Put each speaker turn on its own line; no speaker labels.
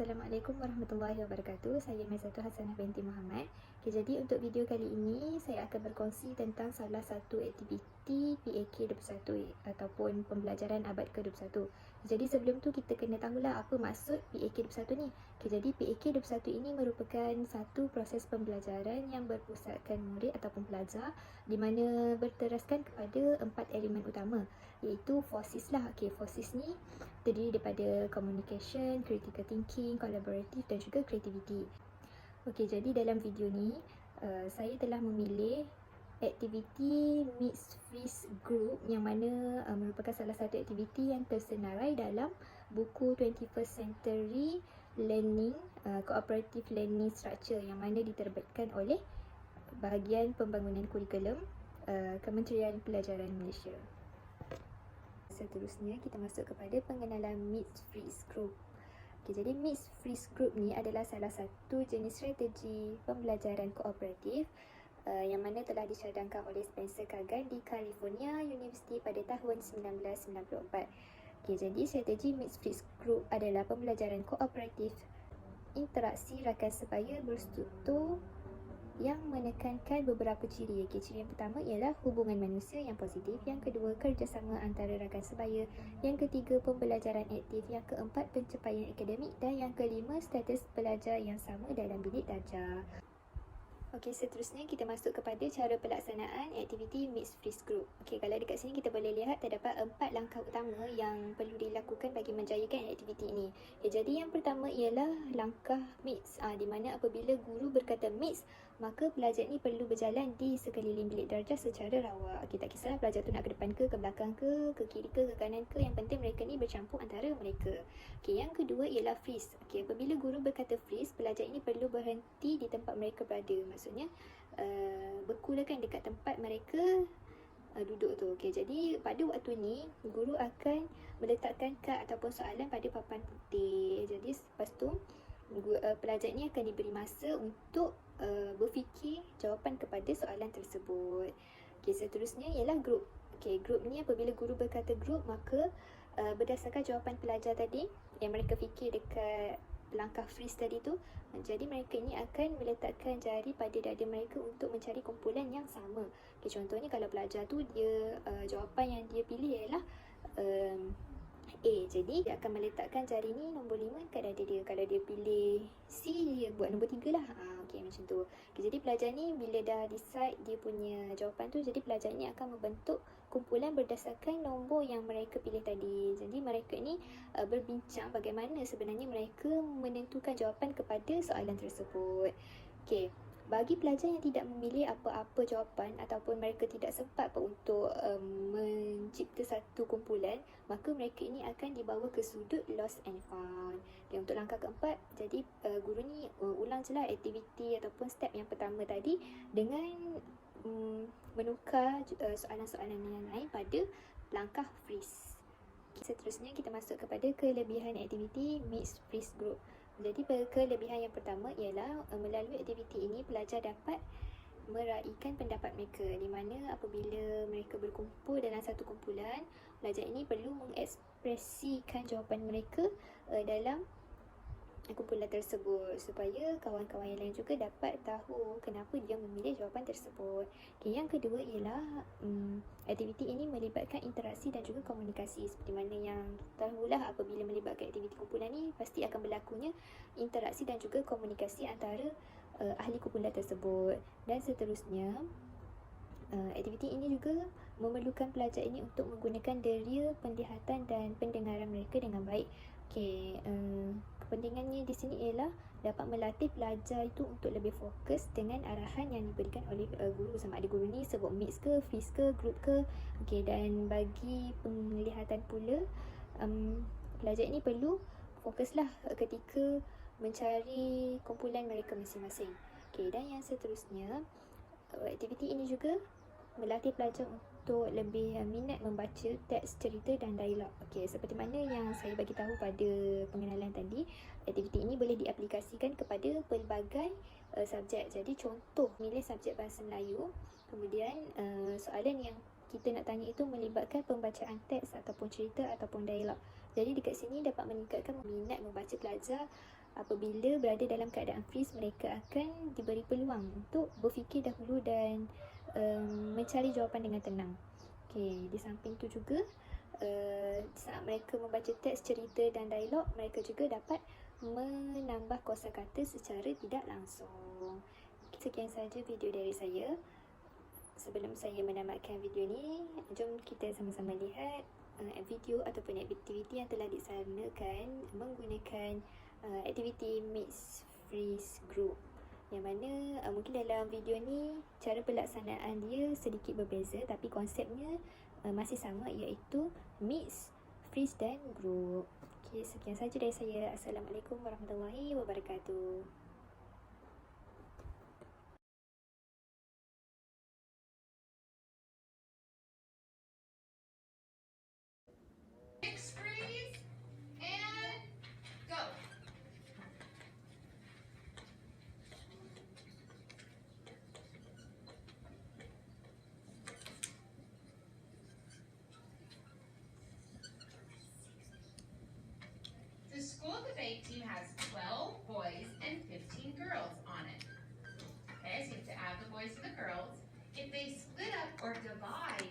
Assalamualaikum warahmatullahi wabarakatuh. Saya Maizatu Hasanah binti Muhammad. Jadi untuk video kali ini saya akan berkongsi tentang salah satu aktiviti PAK 21 ataupun pembelajaran abad ke-21. Jadi sebelum tu kita kena tahulah apa maksud PAK 21 ni. Jadi PAK 21 ini merupakan satu proses pembelajaran yang berpusatkan murid ataupun pelajar di mana berteraskan kepada 4 elemen utama, iaitu FOSIS lah. FOSIS ni terdiri daripada communication, critical thinking, collaborative dan juga creativity. Jadi dalam video ni saya telah memilih aktiviti Mixed Freeze Group yang mana merupakan salah satu aktiviti yang tersenarai dalam buku 21st Century Learning Cooperative Learning Structure yang mana diterbitkan oleh Bahagian Pembangunan Kurikulum Kementerian Pelajaran Malaysia. Seterusnya kita masuk kepada pengenalan Mixed Freeze Group. Jadi Mixed Freeze Group ni adalah salah satu jenis strategi pembelajaran kooperatif yang mana telah dicadangkan oleh Spencer Kagan di California University pada tahun 1994. Jadi strategi Mixed Freeze Group adalah pembelajaran kooperatif interaksi rakan sebaya berstruktur yang menekankan beberapa ciri. Ciri yang pertama ialah hubungan manusia yang positif, yang kedua kerjasama antara rakan sebaya, yang ketiga pembelajaran aktif, yang keempat pencapaian akademik dan yang kelima status pelajar yang sama dalam bilik darjah. Seterusnya kita masuk kepada cara pelaksanaan aktiviti Mixed Freeze Group. Kalau dekat sini kita boleh lihat terdapat 4 langkah utama yang perlu dilakukan bagi menjayakan aktiviti ini. Jadi yang pertama ialah langkah mix, di mana apabila guru berkata mix, maka pelajar ni perlu berjalan di sekeliling bilik darjah secara rawak. Tak kisahlah pelajar tu nak ke depan ke belakang ke kiri ke kanan ke, yang penting mereka ni bercampur antara mereka. Yang kedua ialah freeze. Apabila guru berkata freeze, pelajar ini perlu berhenti di tempat mereka berada. Maksudnya berkulakan dekat tempat mereka duduk tu. Jadi pada waktu ni guru akan meletakkan kad ataupun soalan pada papan putih. Jadi lepas tu pelajar ni akan diberi masa untuk berfikir jawapan kepada soalan tersebut. Seterusnya ialah group. Group ni apabila guru berkata group, maka berdasarkan jawapan pelajar tadi yang mereka fikir dekat langkah freeze tadi tu, jadi mereka ini akan meletakkan jari pada dada mereka untuk mencari kumpulan yang sama. Contohnya kalau pelajar tu dia jawapan yang dia pilih ialah A, jadi dia akan meletakkan jari ni nombor 5 kat dada dia. Kalau dia pilih C, dia buat nombor 3 lah. Macam tu. Jadi pelajar ni bila dah decide dia punya jawapan tu, jadi pelajar ni akan membentuk kumpulan berdasarkan nombor yang mereka pilih tadi. Jadi mereka ni berbincang bagaimana sebenarnya mereka menentukan jawapan kepada soalan tersebut. Bagi pelajar yang tidak memilih apa-apa jawapan ataupun mereka tidak sempat untuk mencipta satu kumpulan, maka mereka ini akan dibawa ke sudut lost and found. Untuk langkah keempat, jadi guru ni ulang je lah aktiviti ataupun step yang pertama tadi dengan menukar soalan-soalan yang lain pada langkah freeze. Seterusnya kita masuk kepada kelebihan aktiviti Mixed Freeze Group. Jadi kelebihan yang pertama ialah melalui aktiviti ini pelajar dapat meraihkan pendapat mereka, di mana apabila mereka berkumpul dalam satu kumpulan, pelajar ini perlu mengekspresikan jawapan mereka dalam kumpulan tersebut supaya kawan-kawan yang lain juga dapat tahu kenapa dia memilih jawapan tersebut. Yang kedua ialah aktiviti ini melibatkan interaksi dan juga komunikasi. Seperti mana yang tahulah apabila melibatkan aktiviti kumpulan ni pasti akan berlakunya interaksi dan juga komunikasi antara ahli kumpulan tersebut. Dan seterusnya aktiviti ini juga memerlukan pelajar ini untuk menggunakan deria penglihatan dan pendengaran mereka dengan baik. Kepentingannya di sini ialah dapat melatih pelajar itu untuk lebih fokus dengan arahan yang diberikan oleh guru, sama ada guru ni sebut mix ke, freeze ke, group ke. Dan bagi penglihatan pula, pelajar ini perlu fokuslah ketika mencari kumpulan mereka masing-masing. Dan yang seterusnya, aktiviti ini juga melatih pelajar untuk lebih minat membaca teks cerita dan dialog. Seperti mana yang saya bagi tahu pada pengenalan tadi, aktiviti ini boleh diaplikasikan kepada pelbagai subjek. Jadi contoh milih subjek Bahasa Melayu, kemudian soalan yang kita nak tanya itu melibatkan pembacaan teks ataupun cerita ataupun dialog. Jadi dekat sini dapat meningkatkan minat membaca pelajar apabila berada dalam keadaan freeze, mereka akan diberi peluang untuk berfikir dahulu dan mencari jawapan dengan tenang. Okey, di samping tu juga saat mereka membaca teks, cerita dan dialog, mereka juga dapat menambah kosakata secara tidak langsung. Sekian saja video dari saya. Sebelum saya menamatkan video ni, jom kita sama-sama lihat video ataupun aktiviti yang telah dilaksanakan menggunakan aktiviti Mixed Freeze Group, yang mana mungkin dalam video ni cara pelaksanaan dia sedikit berbeza, tapi konsepnya masih sama, iaitu Mix, Freeze dan Group. Okay, sekian saja dari saya. Assalamualaikum warahmatullahi wabarakatuh.
Mix, freeze, and go. The school debate team has 12 boys and 15 girls on it. Okay, so you have to add the boys to the girls. If they split up or divide